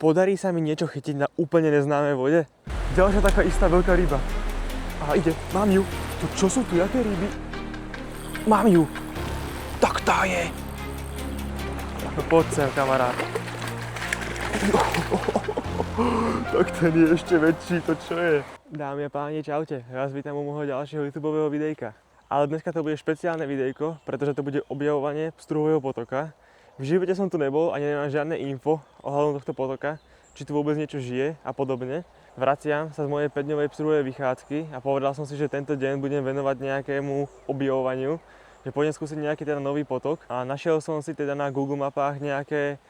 podarí sa mi niečo chytiť na úplne neznámej vode. Ďalšia taká istá veľká ryba. A ide, mám ju. To čo sú tu, jaké ryby? Mám ju. Tak tá je. No poď sem, kamarát. Tak ten je ešte väčší, to čo je? Dámy a páni, čaute. Ja vás vítam u môjho ďalšieho YouTubeového videjka. Ale dneska to bude špeciálne videjko, pretože to bude objavovanie Pstruhového potoka. V živote som tu nebol a nemám žiadne info ohľadom tohto potoka, či tu vôbec niečo žije a podobne. Vraciam sa z mojej 5-dňovej pstruhovej vychádzky a povedal som si, že tento deň budem venovať nejakému objavovaniu, že pôjdem skúsiť nejaký teda nový potok a našiel som si teda na Google mapách nejaké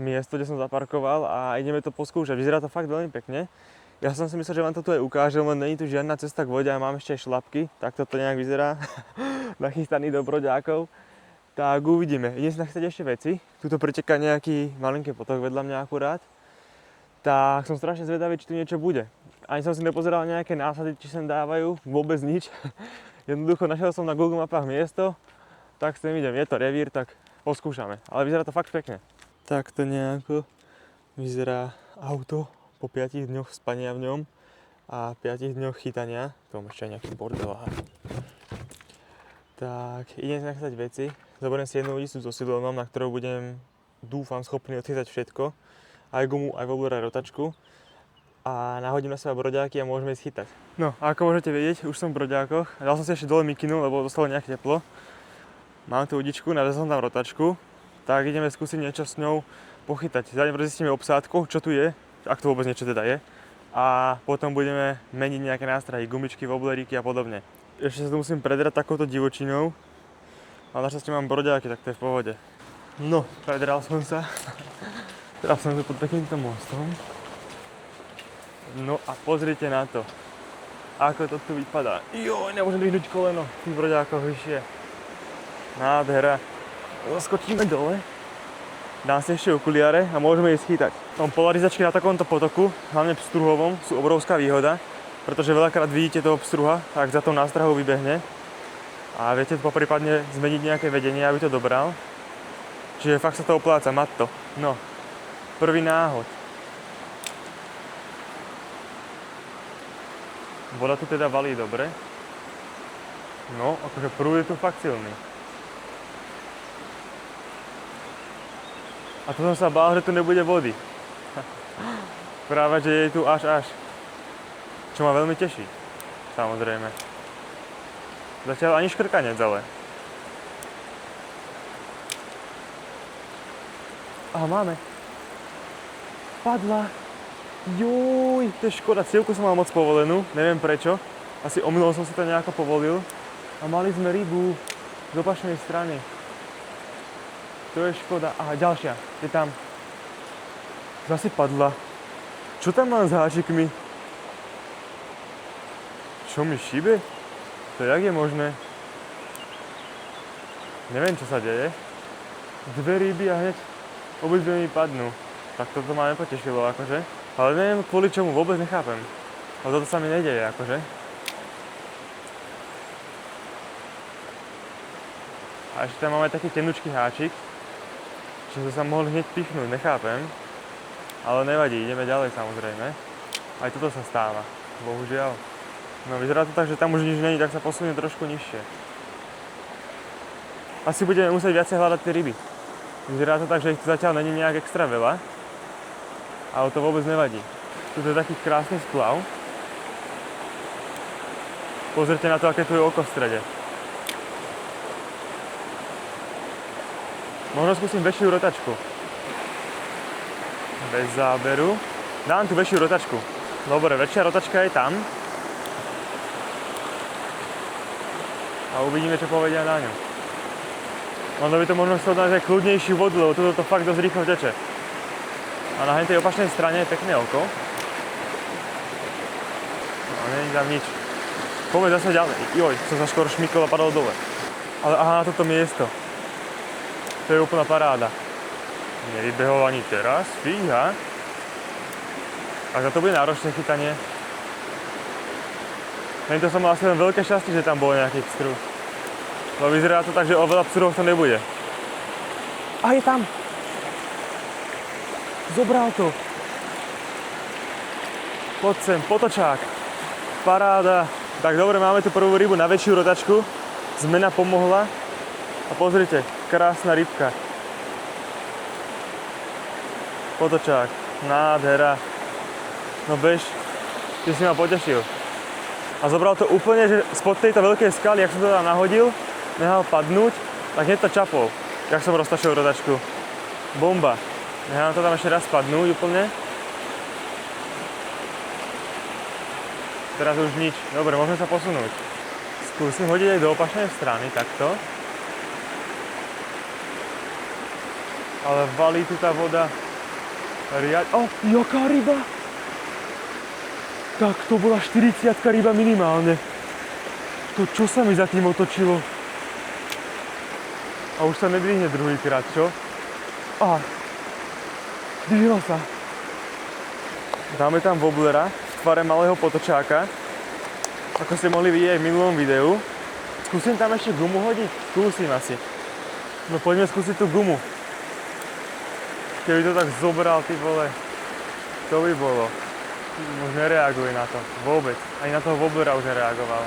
miesto, kde som zaparkoval a ideme to poskúšať. Vyzerá to fakt veľmi pekne. Ja som si myslel, že vám to tu aj ukážem, len není tu žiadna cesta k vode a mám ešte aj šlapky, tak toto nejak vyzerá. Nachystaný do broďákov. Tak uvidíme. Idem si nachystať ešte veci. Tuto preteká nejaký malinký potok vedľa mňa akurát. Tak som strašne zvedavý, či tu niečo bude. Ani som si nepozeral nejaké násady, či sem dávajú, vôbec nič. Jednoducho našiel som na Google mapách miesto, tak sem idem. Je to revír, tak poskúšame. Ale vyzerá to fakt pekne. Takto nejako vyzerá auto po 5 dňoch spania v ňom a 5 dňoch chytania. Tu mám ešte nejaký bordel. Tak, idem si nachystať veci. Zoberiem si jednu listu so silónom, na ktorou budem, dúfam, schopný odchytať všetko. Aj gumu, aj voblera, rotačku. A nahodím na seba broďáky a môžeme ísť chytať. No, a ako môžete vedieť, už som v broďákoch. Dal som si ešte dole mikinu, lebo dostalo nejaké teplo. Mám tu udičku, navezol som tam rotačku. Tak ideme skúsiť niečo s ňou pochytať. Najprv zistíme obsádku, čo tu je, ak to vôbec niečo teda je. A potom budeme meniť nejaké nástrahy, gumičky, wobleríky a podobne. Ešte sa tu musím predrať takouto divočinou. Ale našťastie mám broďáky, tak to je v pohode. No, predral som sa. Teraz som tu pod takýmto mostom. No a pozrite na to. Ako to tu vypadá. Joj, nemôžem vyhnúť koleno v tých broďákoch vyššie. Nádhera. Skočíme dole, dám si ešte okuliare a môžeme ísť chytať. Polarizačky na takomto potoku, hlavne pstruhovom, sú obrovská výhoda, pretože veľakrát vidíte toho pstruha, tak za tou nástrahou vybehne a viete poprípadne zmeniť nejaké vedenie, aby to dobral. Čiže fakt sa to opláca, mať to. No, prvý náhod. Voda tu teda valí dobre. No, akože prúd je tu fakt silný. A to som sa bál, že tu nebude vody. Práve, že je tu až. Čo ma veľmi teší, samozrejme. Zatiaľ ani škrkanec, ale. Aha, máme. Padla. Juj, to je škoda, cievku som mal moc povolenú, neviem prečo. Asi omylom som si to nejako povolil. A mali sme rybu z opačnej strany. To je škoda. Aha, ďalšia. Je tam. Zase padla. Čo tam mám s háčikmi? Čo mi šíbe? To jak je možné? Neviem, čo sa deje. Dve ryby a hneď obidve mi padnú. Tak toto ma nepotešilo, akože. Ale neviem, kvôli čomu, vôbec nechápem. Ale toto sa mi nedeje, akože. A ešte tam máme taký tenučký háčik. Čiže sa mohol hneď pichnúť, nechápem. Ale nevadí, ideme ďalej samozrejme. Aj toto sa stáva, bohužiaľ. No vyzerá to tak, že tam už nič není, tak sa posunie trošku nižšie. Asi budeme musieť viacej hľadať tie ryby. Vyzerá to tak, že ich tu zatiaľ není nejak extra veľa. Ale to vôbec nevadí. Tu je taký krásny splav. Pozrite na to, aké tu je oko v strede. Možno skúsim väčšiu rotačku. Bez záberu. Dám tu väčšiu rotačku. Dobre, väčšia rotačka je tam. A uvidíme, čo povedia na ňu. Ono by to možno chcel dať aj kľudnejšiu vodu, lebo toto to fakt dosť rýchlo teče. A na tej opačnej strane je pekné oko. No, nie je tam nič. Poďme zase ďalej. Joj, som sa skoro šmykol a padol dole. Ale aha, na toto miesto. To je úplná paráda. Nevybehol ani teraz, fíha. A za to bude náročné chytanie. Tento som mal asi len veľké šťastie, že tam bol nejaký pstruh. Lebo vyzerá to tak, že o veľa pstruhov to nebude. A je tam! Zobral to! Poď sem, potočák. Paráda. Tak dobre, máme tu prvú rybu na väčšiu rotačku. Zmena pomohla. A pozrite, krásna rybka. Potočák, nádhera. No bež, ty si ma potešil. A zobral to úplne, že spod tejto veľkej skaly, jak som to tam nahodil, nechal padnúť, tak hneď to čapol, jak som roztačil rotačku. Bomba. Nechal to tam ešte raz padnúť úplne. Teraz už nič. Dobre, môžeme sa posunúť. Skúsim hodiť aj do opačnej strany, takto. Ale valí tu tá voda. Jaká ryba? Tak to bola 40-ka ryba minimálne. To čo sa mi za tým otočilo? A už sa nedvihne druhýkrát, čo? Aha. Zdvihla sa. Dáme tam wobblera v tvare malého potočáka. Ako ste mohli vidieť aj v minulom videu. Skúsim tam ešte gumu hodiť? Skúsim asi. No poďme skúsiť tú gumu. Keby to tak zobral, ty vole, to by bolo. Už nereaguje na to, vôbec. Ani na toho wobblera už nereagoval.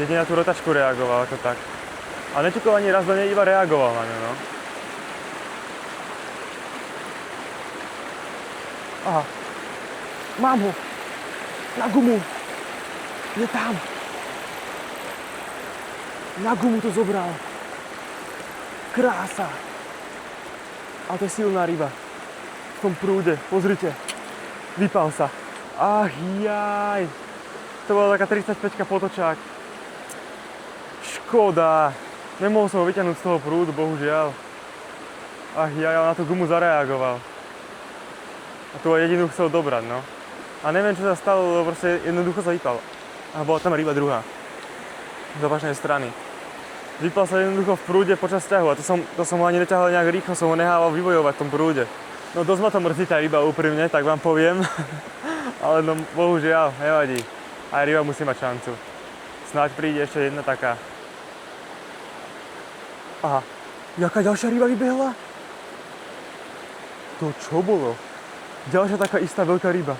Jedine na tú rotačku reagoval, ako tak. A neťukol ani raz do nej, iba reagoval na ňu, no. Aha. Mám ho. Na gumu. Je tam. Na gumu to zobral. Krása. A to je silná ryba. V tom prúde, pozrite. Vypal sa. Ach jaj. To bola taká 35-ka potočák. Škoda. Nemohol som ho vyťahnuť z toho prúdu, bohužiaľ. Ach jaj, ale na tú gumu zareagoval. A tu jedinú chcel dobrať, no. A neviem, čo sa stalo, lebo proste jednoducho sa vypal. A bola tam ryba druhá. Z opačnej strany. Vypal sa jednoducho v prúde počas ťahu a to som ho ani neťahal nejak rýchlo, som ho nehával vyvojovať v tom prúde. No dosť ma to mrzí tá ryba úprimne, tak vám poviem. Ale no bohužiaľ, nevadí. Aj ryba musí mať šancu. Snáď príde ešte jedna taká. Aha, jaká ďalšia ryba vybehla? To čo bolo? Ďalšia taká istá veľká ryba.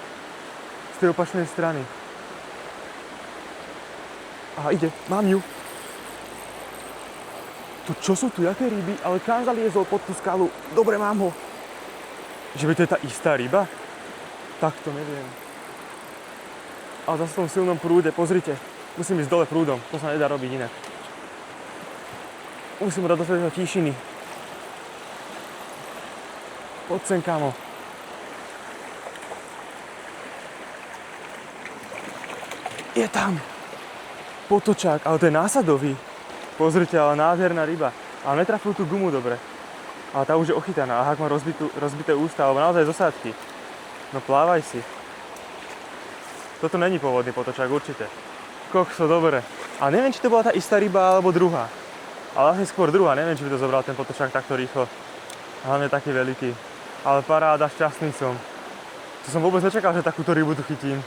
Z tej opačnej strany. Aha, ide, mám ju. To čo sú tu, jaké ryby? Ale kam zaliezol pod tú skalu? Dobre, mám ho. Že by to je tá istá ryba? Tak to neviem. Ale zase v tom silnom prúde, pozrite. Musím ísť dole prúdom, to sa nedá robiť inak. Musím dať do tejto tíšiny. Poď sem, kámo. Je tam. Potočák, ale to je násadový. Pozrite, ale nádherná ryba. Ale netrafil tú gumu dobre. Ale tá už je ochytaná. Aha, ak má rozbité ústa, alebo naozaj z osádky. No plávaj si. Toto není pôvodný potočák, určite. Kokso, dobre. A neviem, či to bola tá istá ryba, alebo druhá. Ale asi skôr druhá, neviem, či by to zobral ten potočák takto rýchlo. Hlavne taký veľký. Ale paráda, šťastný som. To som vôbec nečakal, že takúto rybu tu chytím.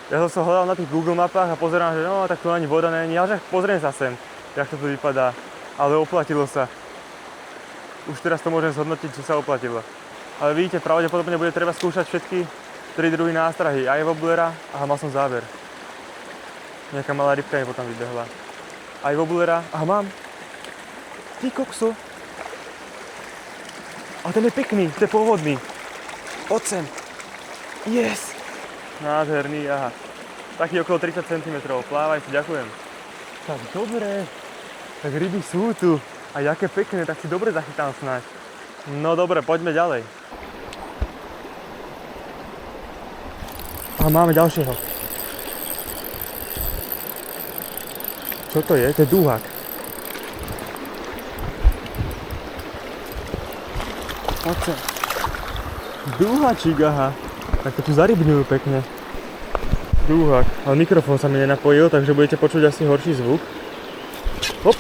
Ja som sa hľadal na tých Google mapách a pozerám, že no, tak tu ani voda není, ale že pozriem sa sem, jak to tu vypadá. Ale oplatilo sa. Už teraz to môžem zhodnotiť, či sa oplatilo. Ale vidíte, pravdepodobne bude treba skúšať všetky 3 druhy nástrahy. Aj wobblera, aha, mal som záber. Nejaká malá rybka mi potom vybehla. Aj wobblera, aha, mám. Ty kokso. A ten je pekný, to je pôvodný. Poď sem. Yes. Nádherný, aha. Taký okolo 30 cm. Plávaj si, ďakujem. Tak dobre. Tak ryby sú tu. A jaké pekné, tak si dobre zachytám snáď. No dobre, poďme ďalej. A máme ďalšieho. Čo to je? To je dúhak. Poď sem. Dúhačík, aha. Tak to tu zarybňujú pekne. Dúhak. Ale mikrofón sa mi nenapojil, takže budete počuť asi horší zvuk. Hop.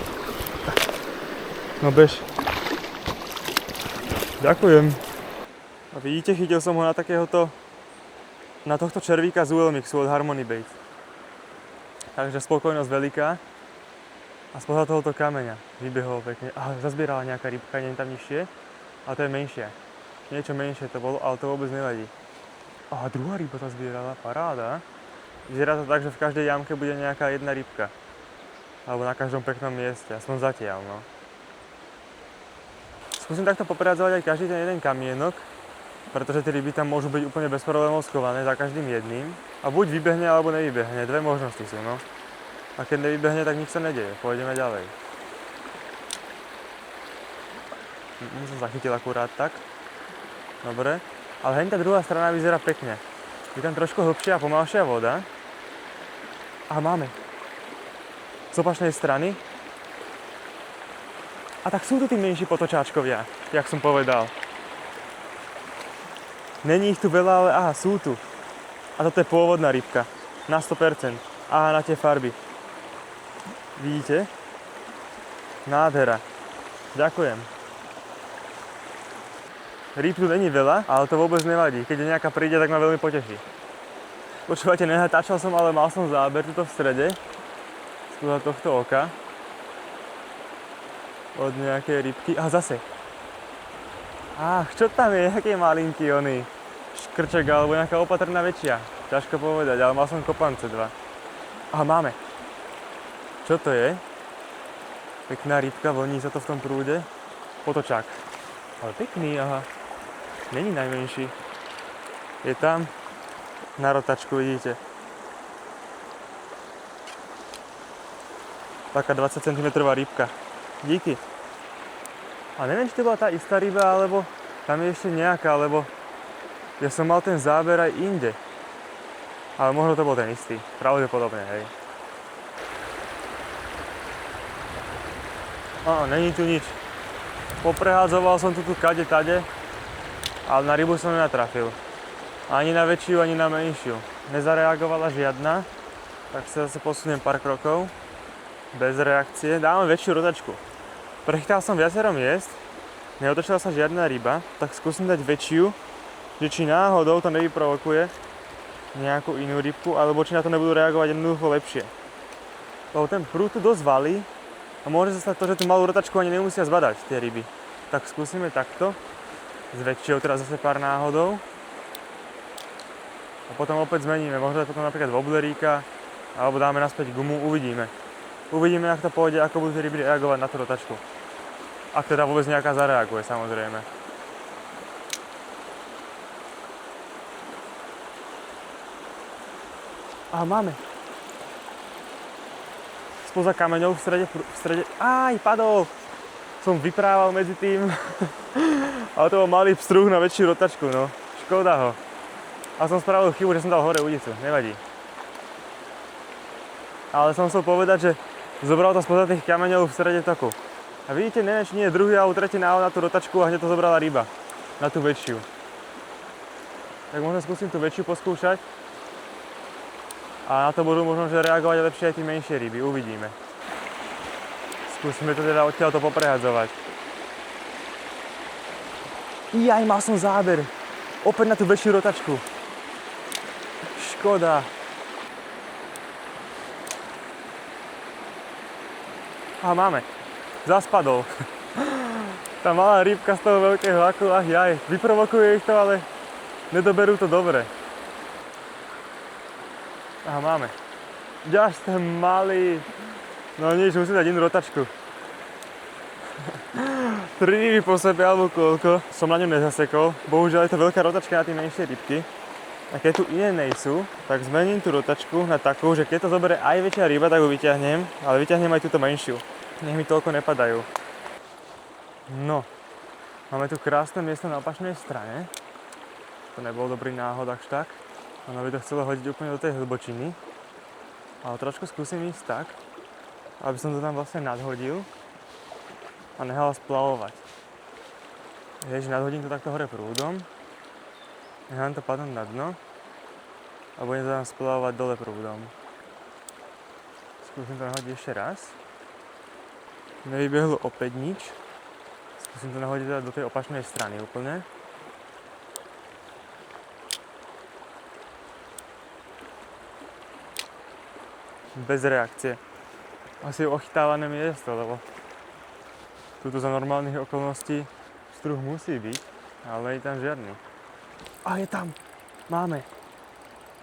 No bež. Ďakujem. A vidíte, chytil som ho na tohto červíka z UL-mixu od Harmony Bait. Takže spokojnosť veľká. A spoza tohoto kameňa vybehol pekne. A zazbierala nejaká rybka, nie tam nižšie. Ale to je menšia. Niečo menšie to bolo, ale to vôbec nevadí. A druhá ryba sa zbierala, paráda. Vyzerá to tak, že v každej jamke bude nejaká jedna rybka. Alebo na každom peknom mieste, aspoň zatiaľ, no. Skúsim takto poprehadzovať aj každý ten jeden kamienok, pretože tie ryby tam môžu byť úplne bez problémov schované za každým jedným. A buď vybehne, alebo nevybehne, dve možnosti sú, no. A keď nevybehne, tak nič sa nedeje, pôjdeme ďalej. Som zachytil akurát tak. Dobre. Ale hneď tá druhá strana vyzerá pekne. Je tam trošku hlbšia a pomalšia voda. A máme. Z opačnej strany. A tak sú tu tí menší potočáčkovia, jak som povedal. Není ich tu veľa, ale aha, sú tu. A toto je pôvodná rybka. Na 100%. Aha, na tie farby. Vidíte? Nádhera. Ďakujem. Rýb tu není veľa, ale to vôbec nevadí. Keď nejaká príde, tak ma veľmi poteší. Počúvajte, nenatáčal som, ale mal som záber tuto v strede. Spoza tohto oka. Od nejakej rybky. A zase. Ach, čo tam je? Jaký malinký oný škrček alebo nejaká opatrná väčšia. Ťažko povedať, ale mal som kopance dva. Aha, máme. Čo to je? Pekná rybka, vlní sa to v tom prúde. Potočák. Ale pekný, aha. Není najmenší. Je tam na rotačku, vidíte. Taká 20 cm rybka. Díky. A neviem, či to bola tá istá ryba, alebo tam je ešte nejaká, lebo ja som mal ten záber aj inde. Ale možno to bol ten istý. Pravdepodobne, hej. Není tu nič. Poprehádzoval som tu kade tade, ale na rybu som nenatrafil. Ani na väčšiu, ani na menšiu. Nezareagovala žiadna, tak sa zase posuniem pár krokov. Bez reakcie. Dávam väčšiu rotačku. Prechytal som viacero miest, neotočila sa žiadna ryba, tak skúsim dať väčšiu, že či náhodou to nevyprovokuje nejakú inú rybku, alebo či na to nebudú reagovať jednoducho lepšie. Lebo ten prúd tu dosť valí a môže sa stať to, že tú malú rotačku ani nemusia zbadať tie ryby. Tak skúsime takto. S väčšou teraz zase pár náhodou. A potom opäť zmeníme, možno potom napríklad wobbleríka, alebo dáme naspäť gumu, uvidíme. Uvidíme, ak to pôjde, ako budú tie ryby reagovať na tú rotačku. Ak teda vôbec nejaká zareaguje, samozrejme. Aha, máme. Spoza kameňov v strede... Aj, padol! Som vyprával medzi tým. Ale to bol malý pstruh na väčšiu rotačku, no. Škoda ho. A som spravil chybu, že som dal hore udicu. Nevadí. Ale som chcel povedať, že zobral to spoza tých kameňov v strede toku. A vidíte, neviem, či nie je druhý alebo tretí návod na tú rotačku a hneď to zobrala ryba. Na tú väčšiu. Tak možno skúsim tú väčšiu poskúšať. A na to budú možno že reagovať lepšie aj tie menšie ryby. Uvidíme. Skúsime to teda odtiaľto poprehadzovať. Jaj, mal som záber. Opäť na tú väčšiu rotačku. Škoda. A máme. Zaspadol. Tá malá rybka z toho veľkého haku, ach jaj. Vyprovokuje ich to, ale nedoberú to dobre. Aha, máme. Ďaž ten malý. No nič, musím dať inú rotačku. 3 ryby po sebe, alebo koľko. Som na ňu nezasekol. Bohužiaľ je to veľká rotačka na tie menšie rybky. A keď tu iné nejsú, tak zmením tú rotačku na takú, že keď to zoberie aj väčšia ryba, tak ju vyťahnem, ale vyťahnem aj túto menšiu. Nech mi toľko nepadajú. No, máme tu krásne miesto na opačnej strane. To nebol dobrý náhod až tak. Ono by to chcelo hodiť úplne do tej hlbočiny. Ale trošku skúsim ísť tak, aby som to tam vlastne nadhodil a nehal splavovať. Ježiš, nadhodím to takto hore prúdom. Nechám to padnúť na dno a budem to tam splavovať dole prúdom. Skúsim to nahodiť ešte raz. Nevybehlo opäť nič. Skúsim to nahodiť teda do tej opačnej strany úplne. Bez reakcie. Asi je ochytávané miesto, lebo tuto za normálnych okolností struh musí byť, ale nie je tam žiadny. A je tam! Máme.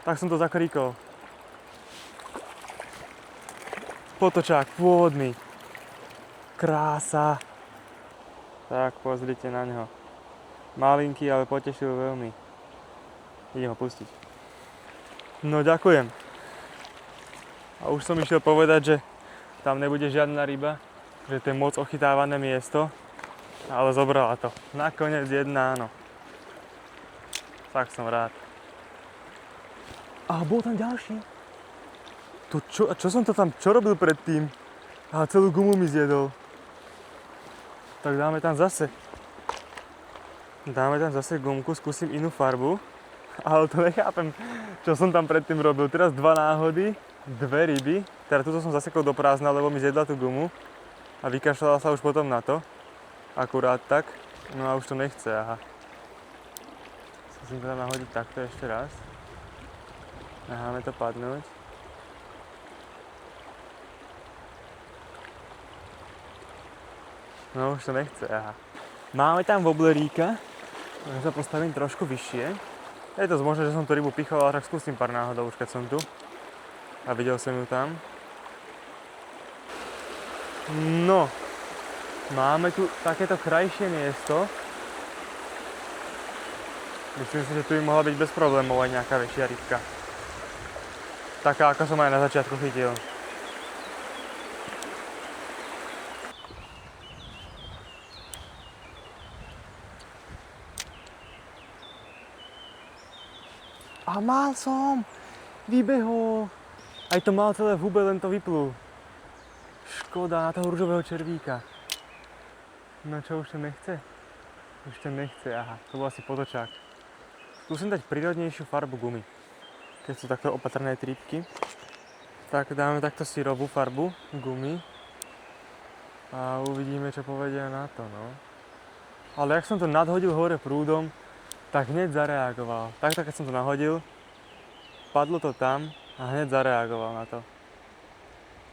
Tak som to zakríkol. Potočák, pôvodný. Krása. Tak, pozrite na ňo. Malinký, ale potešil veľmi. Idem ho pustiť. No ďakujem. A už som išiel povedať, že tam nebude žiadna ryba, že to je moc ochytávané miesto, ale zobrala to. Nakoniec jedna áno. Tak som rád. A bol tam ďalší. Čo som to tam, čo robil predtým? A celú gumu mi zjedol. Tak dáme tam zase gumku, skúsim inú farbu. Ale to nechápem, čo som tam predtým robil. Teraz 2 náhody, 2 ryby. Teda tuto som zasekol do prázdna, lebo mi zjedla tú gumu. A vykašľala sa už potom na to. Akurát tak. No a už to nechce, aha. Skúsim to tam nahodiť takto ešte raz. Necháme to padnúť. No už to nechce, aha. Máme tam wobleríka. Ja sa postavím trošku vyššie. Je to možné, že som tú rybu pichol, ale tak skúsim pár náhodou už keď som tu. A videl som ju tam. No. Máme tu takéto krajšie miesto. Myslím si, že tu by mohla byť bez problémov aj nejaká väčšia rybka. Taká, ako som aj na začiatku chytil. A mal som! Vybehol! Aj to mal celé v hube, len to vyplul. Škoda na toho ružového červíka. No čo, už to nechce? Už to nechce, aha. To bol asi potočák. Skúsim dať prírodnejšiu farbu gumy. Keď sú takto opatrné trípky. Tak dáme takto syrovú farbu gumy. A uvidíme, čo povedia na to, no. Ale jak som to nadhodil hore prúdom, tak hneď zareagoval. Takto keď som to nahodil, padlo to tam a hneď zareagoval na to.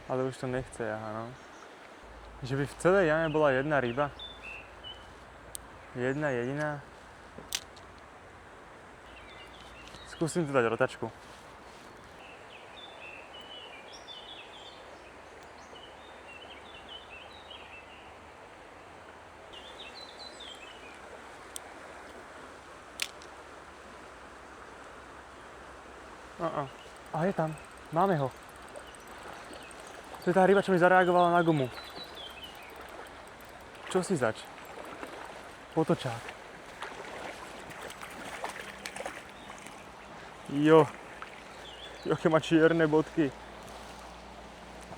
Ale už to nechce, aha no. Že by v celej jame bola jedna ryba. Jedna jediná. Skúsim tu dať rotačku. A je tam. Máme ho. To je tá ryba, čo mi zareagovala na gumu. Čo si zač? Potočák. Jo. Joké má čierne bodky.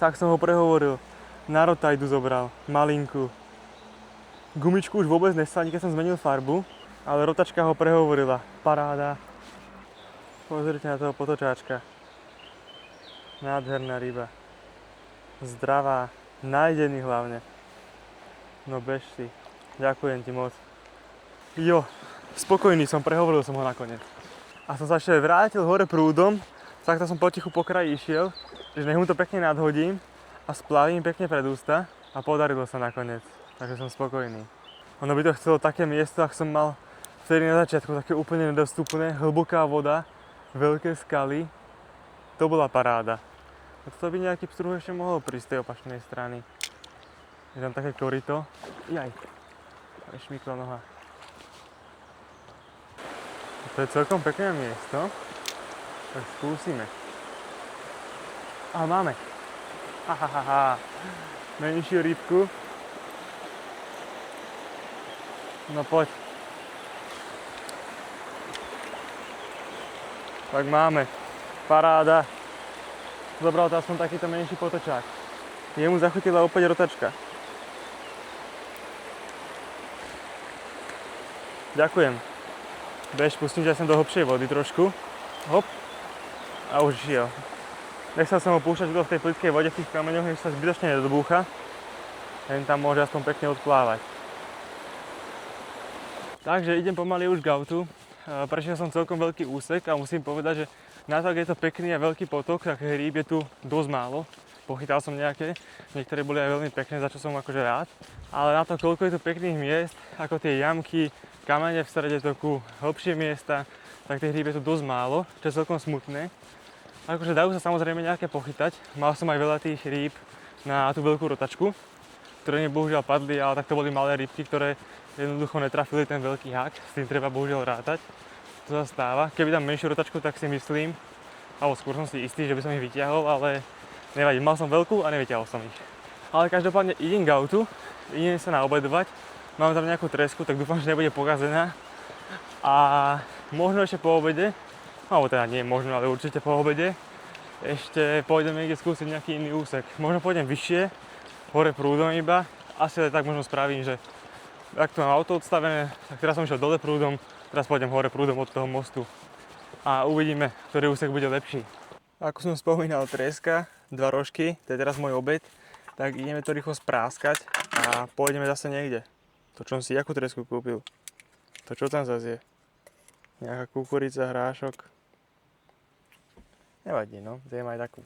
Tak som ho prehovoril. Na rotajdu zobral. Malinku. Gumičku už vôbec nestal, keď som zmenil farbu. Ale rotačka ho prehovorila. Paráda. Pozrite na toho potočáčka. Nádherná ryba. Zdravá. Nájdený hlavne. No bež si. Ďakujem ti moc. Jo, spokojný som, prehovoril som ho nakoniec. A som sa ešte vrátil hore prúdom, takto som potichu po kraji išiel, že nech mu to pekne nadhodím a splavím pekne pred ústa a podarilo sa nakoniec. Takže som spokojný. Ono by to chcelo také miesto, ak som mal vtedy na začiatku, také úplne nedostupné, hlboká voda, veľké skaly. To bola paráda. A toto by nejaký pstruh ešte mohol prísť z tej opačnej strany. Je tam také korito. Jaj. Šmykla noha. To je celkom pekné miesto. Tak skúsime. A máme. Hahaha. Menšiu rybku. No poď. Tak máme. Paráda. Zobral to aspoň takýto menší potočák. Jemu zachutila opäť rotačka. Ďakujem. Bež, pustím ťa sem do hlbšej vody trošku. Hop. A už išiel. Nechcel som ho púšťať v tej plytkej vode, v tých kameňoch, nech sa zbytočne nedobúcha. Len tam môže aspoň pekne odplávať. Takže idem pomaly už k autu. Prešiel som celkom veľký úsek a musím povedať, že na to, ak je to pekný a veľký potok, tak rýb je tu dosť málo. Pochytal som nejaké, niektoré boli aj veľmi pekné, za čo som akože rád. Ale na to, koľko je tu pekných miest, ako tie jamky, kamene v strede toku, hlbšie miesta, tak tých rýb je tu dosť málo, čo je celkom smutné. Akože dajú sa samozrejme nejaké pochytať. Mal som aj veľa tých rýb na tú veľkú rotačku, ktoré mi bohužiaľ padli, ale tak to boli malé rybky, ktoré jednoducho netrafili ten veľký hák. S tým treba bohužiaľ rátať. To sa stáva. Keby dám menšiu rotačku, tak si myslím, alebo skôr som si istý, že by som ich vyťahol, ale nevadí. Mal som veľkú a nevyťahol som ich. Ale každopádne idem k autu, idem sa naobedovať. Mám tam nejakú tresku, tak dúfam, že nebude pokazená. A možno ešte po obede, alebo teda nie možno, ale určite po obede, ešte pôjdem niekde skúsiť nejaký iný úsek. Možno pôjdem vyššie, hore prúdom iba. Asi tak možno spravím, že ak tu mám auto odstavené, tak teraz som išiel dole prúdom, teraz pôjdem hore prúdom od toho mostu. A uvidíme, ktorý úsek bude lepší. Ako som spomínal, treska, 2 rožky, to je teraz môj obed, tak ideme to rýchlo spráskať a pôjdeme zase niekde. To čo som si, akú tresku kúpil? To čo tam zase je? Nejaká kukurica, hrášok. Nevadí, no, zjem aj takú.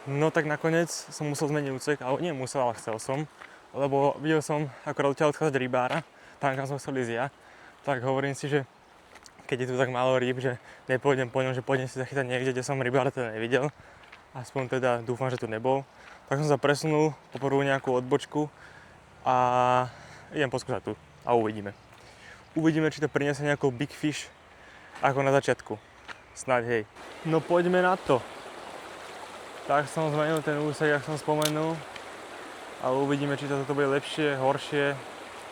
No tak nakoniec som musel zmeniť úsek, ale nie musel, ale chcel som. Lebo videl som, ako odtiaľ odchádzať rybára, tam kam som chcel ísť ja. Tak hovorím si, že keď je tu tak málo rýb, že nepôjdem po ňom, že pôjdem si zachytať niekde, kde som rybára teda nevidel. Aspoň teda dúfam, že tu nebol. Tak som sa presunul po prvú nejakú odbočku a idem poskúšať tu a uvidíme. Uvidíme, či to priniesie nejakú big fish ako na začiatku. Snáď hej. No poďme na to. Tak som zmenil ten úsek, jak som spomenul. Ale uvidíme, či toto bude lepšie, horšie,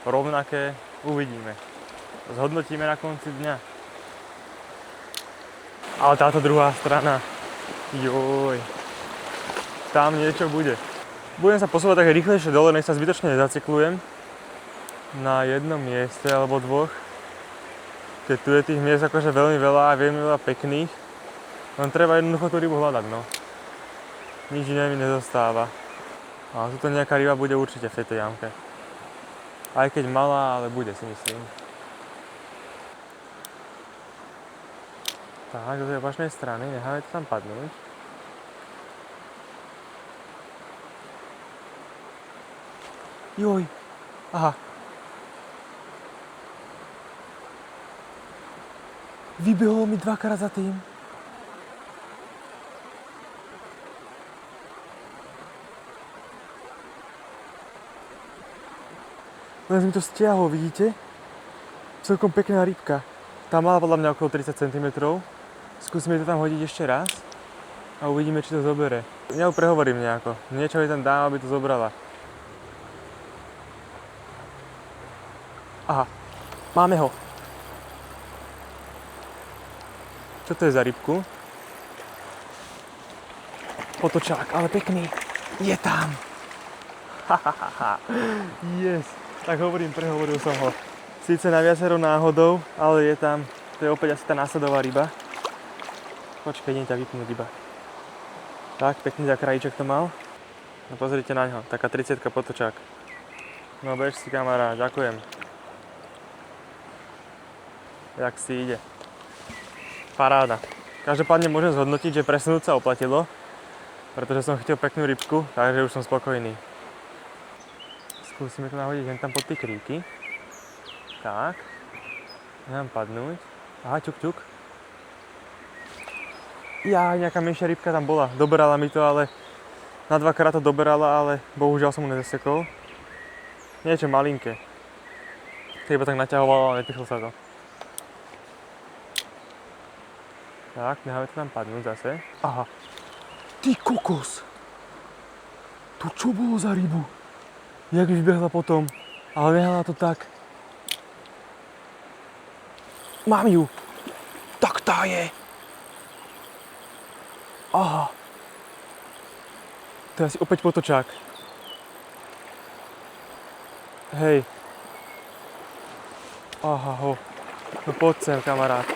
rovnaké. Uvidíme. Zhodnotíme na konci dňa. Ale táto druhá strana, joj, tam niečo bude. Budem sa posúvať tak rýchlejšie dole, nech sa zbytočne nezacyklujem na jednom mieste alebo dvoch. Keď tu je tých miest akože veľmi veľa a veľmi veľa pekných, len treba jednoducho tú rybu hľadať, no. Nič iné mi nezostáva. Ale tuto nejaká ryba bude určite v tejto jamke. Aj keď malá, ale bude, si myslím. Tak, do tej opačnej strany, necháme to tam padnúť. Joj, aha. Vybehol mi 2-krát za tým. Len mi to stiahol, vidíte? Celkom pekná rybka. Tá mala podľa mňa okolo 30 cm. Skúsime to tam hodiť ešte raz a uvidíme, či to zobere. Ja ju prehovorím nejako. Niečo jej tam dám, aby to zobrala. Aha, máme ho. Čo to je za rybku? Potočák, ale pekný. Je tam. Yes. Tak hovorím, prehovoril som ho. Síce na viacero náhodou, ale je tam. To je opäť asi tá následová ryba. Počkaj, idem ťa vypnúť iba. Tak, pekný za krajíček to mal. No pozrite na ňo, taká 30-ka potočák. No bež si, kamarát, ďakujem. Jak si ide. Paráda. Každopádne môžem zhodnotiť, že presunúť sa oplatilo, pretože som chytil peknú rybku, takže už som spokojný. Skúsime to nahodiť len tam pod tie kríky. Tak. Nechám padnúť. Aha, ťuk, ťuk. Ja, nejaká menšia rybka tam bola. Doberala mi to, ale na 2-krát to doberala, ale bohužiaľ som mu nezasekol. Niečo malinké. To iba tak naťahovalo, ale nepichlo sa to. Tak, necháme to tam padnúť zase. Aha. Ty kokos! To čo bolo za rybu? Jak vybehla potom, ale nehala to tak. Mám ju! Tak tá je! Aha. To je asi opäť potočák. Hej. Aha, ho. No poď sem, kamarát.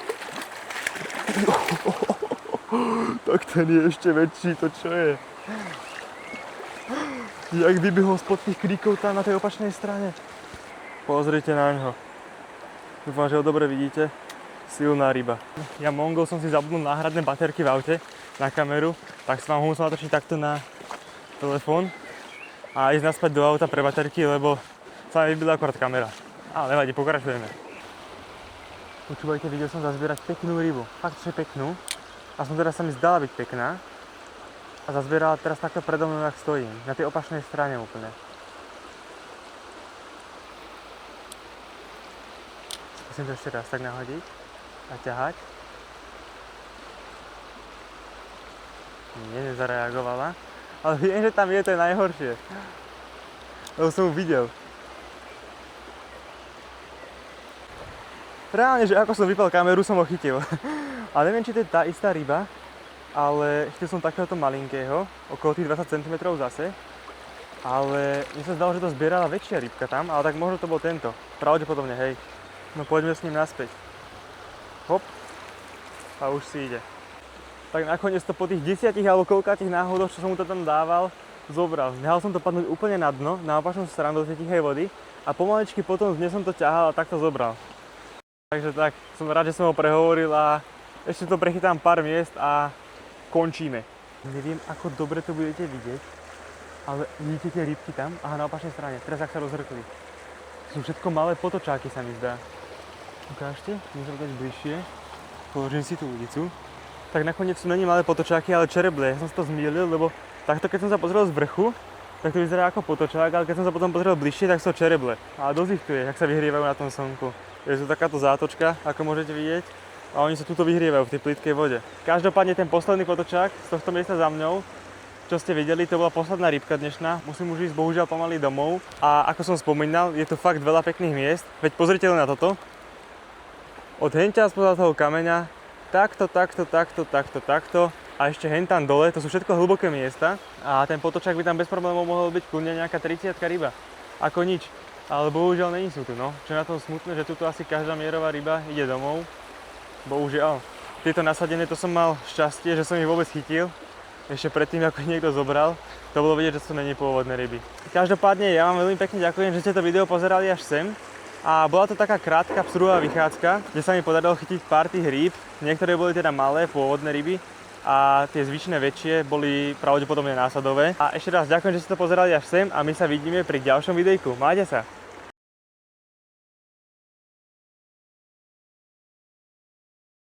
Tak ten je ešte väčší, to čo je? Jak vybehol spod tých kríkov tam na tej opačnej strane. Pozrite na ňo. Dúfam, že ho dobre vidíte. Silná ryba. Ja mongol som si zabudol náhradné baterky v aute na kameru, tak som vám ho musel natočiť takto na telefón a ísť naspäť do auta pre baterky, lebo sa mi vybila akorát kamera. Ale nevadí, pokračujeme. Počúvajte, videl som zazbierať peknú rybu. Fakt, že peknú. Aspoň teraz sa mi zdala byť pekná. A zazbierala teraz takto predo mnou, jak stojím. Na tej opačnej strane úplne. Skúsim to ešte raz tak nahodiť a ťahať. Nie, nezareagovala. Ale viem, že tam je, to je najhoršie. Lebo som ju videl. Reálne, že ako som vypal kameru, som ho chytil. Ale neviem, či to je tá istá ryba, ale chytil som takéhoto malinkého, okolo tých 20 cm zase. Ale mne sa zdalo, že to zbierala väčšia rybka tam, ale tak možno to bol tento. Pravdepodobne, hej. No poďme s ním naspäť. Hop. A už si ide. Tak nakoniec to po tých 10 alebo koľkátich náhodoch, čo som mu to tam dával, zobral. Nehal som to padnúť úplne na dno, na opačnú stranu do tej tichej vody a pomaličky potom dnes som to ťahal a tak to zobral. Takže tak, som rád, že som ho prehovoril a ešte to prechytám pár miest a končíme. Neviem, ako dobre to budete vidieť, ale vidíte tie rybky tam? Aha, na opačnej strane, teraz ak sa rozhrkli. Sú všetko malé potočáky, sa mi zdá. Ukážte, môžem dať bližšie. Položím si tú ulicu. Tak nakoniec sú není malé potočáky, ale čereble. Ja som si to zmýlil, lebo takto keď som sa pozrel z vrchu, tak to vyzerá ako potočák, ale keď som sa potom pozrel bližšie, tak sú to čereble. A dosť ich tu je, ak sa vyhrievajú na tom slnku. Je tu takáto zátočka, ako môžete vidieť. A oni sa tuto vyhrievajú v tej plytkej vode. Každopádne ten posledný potočák z tohto miesta za mňou, čo ste videli, to bola posledná rybka dnešná. Musím už ísť bohužiaľ pomaly domov. A ako som spomínal, je tu fakt veľa pekných miest. Veď pozrite len na toto. Od henťa spoza toho kameňa, takto. A ešte hen tam dole, to sú všetko hlboké miesta. A ten potočák by tam bez problémov mohol byť kľudne nejaká 30-ka ryba. Ako nič. Ale bohužiaľ není sú tu, no. Čo je na tom smutné, že tuto asi každá mierová ryba ide domov. Bohužiaľ. Tieto nasadené, to som mal šťastie, že som ich vôbec chytil. Ešte predtým, ako ich niekto zobral. To bolo vidieť, že to není pôvodné ryby. Každopádne ja vám veľmi pekne ďakujem, že ste to video pozerali až sem. A bola to taká krátka pstruhová vychádzka, kde sa mi podarilo chytiť pár tých rýb. Niektoré boli teda malé, pôvodné ryby. A tie zvyšné väčšie boli pravdepodobne násadové. A ešte raz ďakujem, že ste to pozerali až sem a my sa vidíme pri ďalšom videjku. Majte sa!